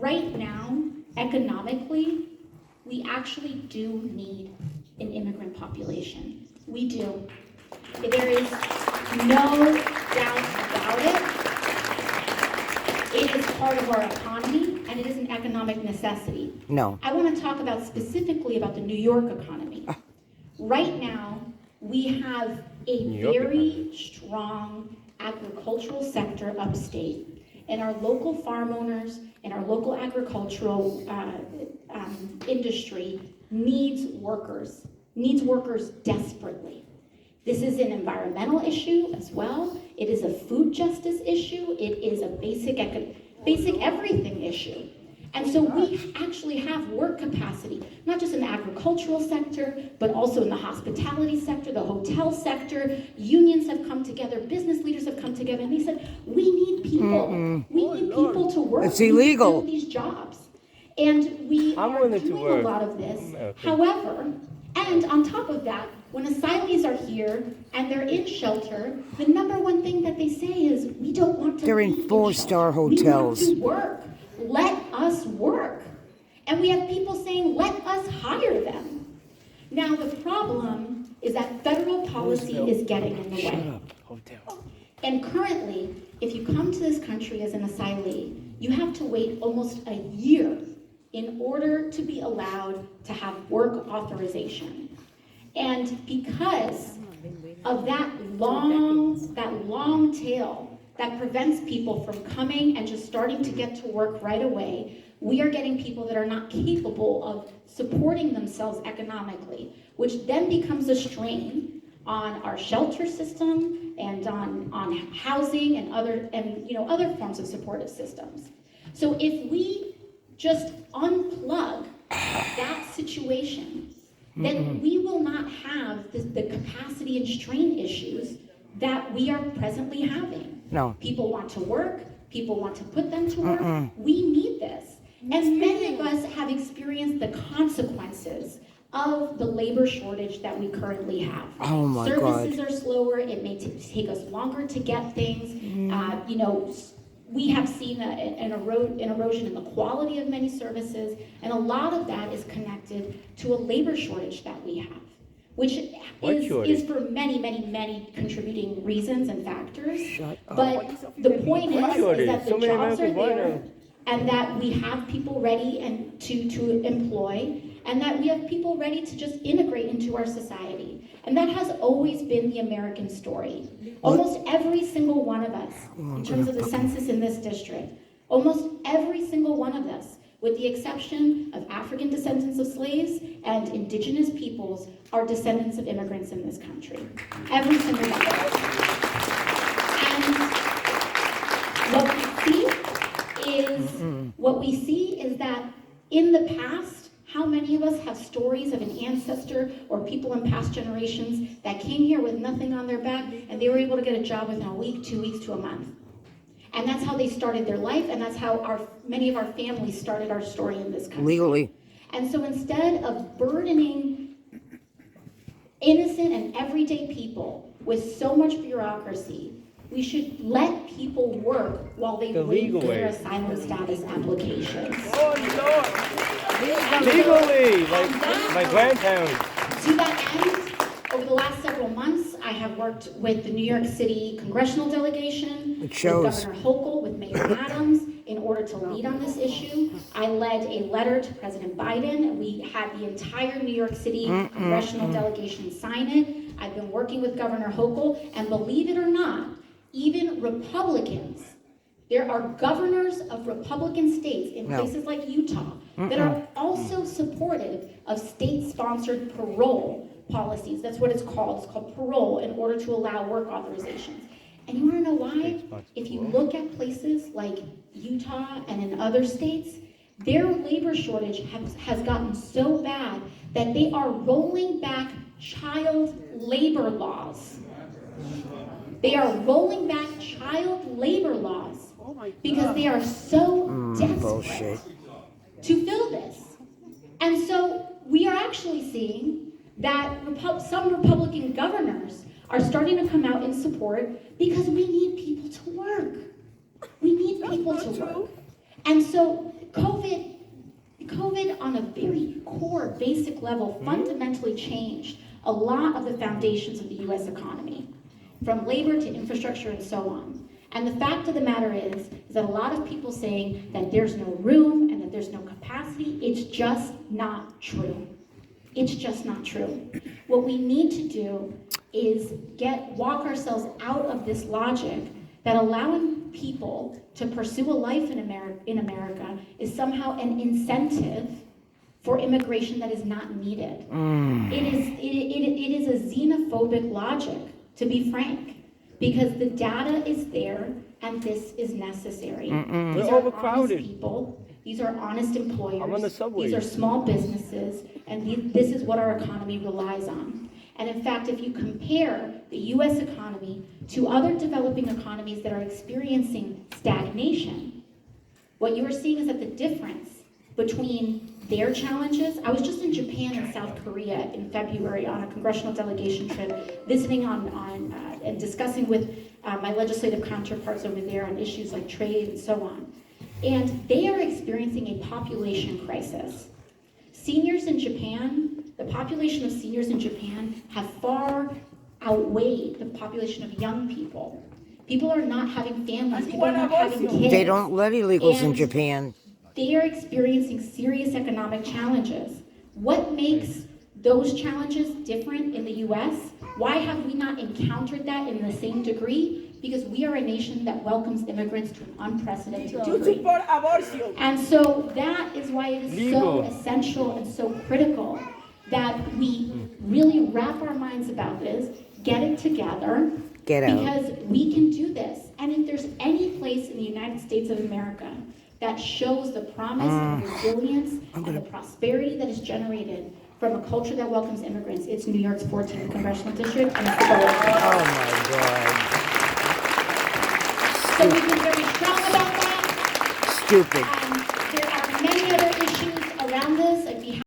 right now, economically, we actually do need an immigrant population. We do. There is no doubt about it. It is part of our economy, and it is an economic necessity. No. I want to talk about specifically about the New York economy. Right now, we have a very strong agricultural sector upstate, and our local farm owners and our local agricultural industry needs workers desperately. This is an environmental issue as well. It is a food justice issue. It is a basic everything issue. And so we actually have work capacity, not just in the agricultural sector, but also in the hospitality sector, the hotel sector. Unions have come together, business leaders have come together, and they said, we need people. We need people to work. It's illegal. We need to fill these jobs. And we are doing a lot of this. However, and on top of that, when asylees are here and they're in shelter, the number one thing that they say is, we don't want to They're be in four-star shelter. hotels. We want to work. Let us work. And we have people saying, let us hire them. Now, the problem is that federal policy is getting in the way. And currently, if you come to this country as an asylee, you have to wait almost a year in order to be allowed to have work authorization. And because of that long tail that prevents people from coming and just starting to get to work right away, we are getting people that are not capable of supporting themselves economically, which then becomes a strain on our shelter system and on housing and other forms of supportive systems. So if we just unplug that situation, then we will not have the capacity and strain issues that we are presently having. No. People want to work, people want to put them to work. We need this. And many of us have experienced the consequences of the labor shortage that we currently have. Oh my God. Services are slower, it may take us longer to get things. We have seen an erosion in the quality of many services, and a lot of that is connected to a labor shortage that we have, which is for many contributing reasons and factors. But the point is that the jobs are there, and that we have people ready and to employ, and that we have people ready to just integrate into our society. And that has always been the American story. Almost every single one of us, in terms of the census in this district, almost every single one of us, with the exception of African descendants of slaves and indigenous peoples, are descendants of immigrants in this country. Every single one of us. And what we see is that in the past, how many of us have stories of an ancestor or people in past generations that came here with nothing on their back and they were able to get a job within a week, 2 weeks to a month? And that's how they started their life, and that's how many of our families started our story in this country. Legally. And so instead of burdening innocent and everyday people with so much bureaucracy, we should let people work while they wait for their asylum status applications. Oh, legally, like my grandparents. To that end, over the last several months, I have worked with the New York City congressional delegation, with Governor Hochul, with Mayor Adams, in order to lead on this issue. I led a letter to President Biden. We had the entire New York City congressional delegation sign it. I've been working with Governor Hochul, and believe it or not, even Republicans, there are governors of Republican states in places like Utah that are also supportive of state-sponsored parole policies. That's what it's called. It's called parole, in order to allow work authorizations. And you want to know why? If you look at places like Utah and in other states, their labor shortage has gotten so bad that they are rolling back child labor laws. They are rolling back child labor laws because they are so desperate to fill this. And so we are actually seeing that some Republican governors are starting to come out in support because we need people to work. We need people to work. And so COVID on a very core, basic level, fundamentally changed a lot of the foundations of the US economy, from labor to infrastructure and so on. And the fact of the matter is that a lot of people saying that there's no room and that there's no capacity, it's just not true. It's just not true. What we need to do is walk ourselves out of this logic that allowing people to pursue a life in America is somehow an incentive for immigration that is not needed. It is a xenophobic logic, to be frank, because the data is there and this is necessary. These are overcrowded. honest people. These are honest employers. I'm on the subway. These are small businesses, and this is what our economy relies on. And in fact, if you compare the US economy to other developing economies that are experiencing stagnation, what you are seeing is that the difference between their challenges. I was just in Japan and South Korea in February on a congressional delegation trip, visiting and discussing with my legislative counterparts over there on issues like trade and so on. And they are experiencing a population crisis. Seniors in Japan, the population of seniors in Japan have far outweighed the population of young people. People are not having families, people are not having kids. They don't let illegals in Japan. They are experiencing serious economic challenges. What makes those challenges different in the US? Why have we not encountered that in the same degree? Because we are a nation that welcomes immigrants to an unprecedented degree. And so that is why it is so essential and so critical that we really wrap our minds about this, get it together, because we can do this. And if there's any place in the United States of America that shows the promise and resilience and the prosperity that is generated from a culture that welcomes immigrants, it's New York's 14th Congressional District, and it's the goal. Oh my God. So we've been very strong about that. Stupid. There are many other issues around this. I'd be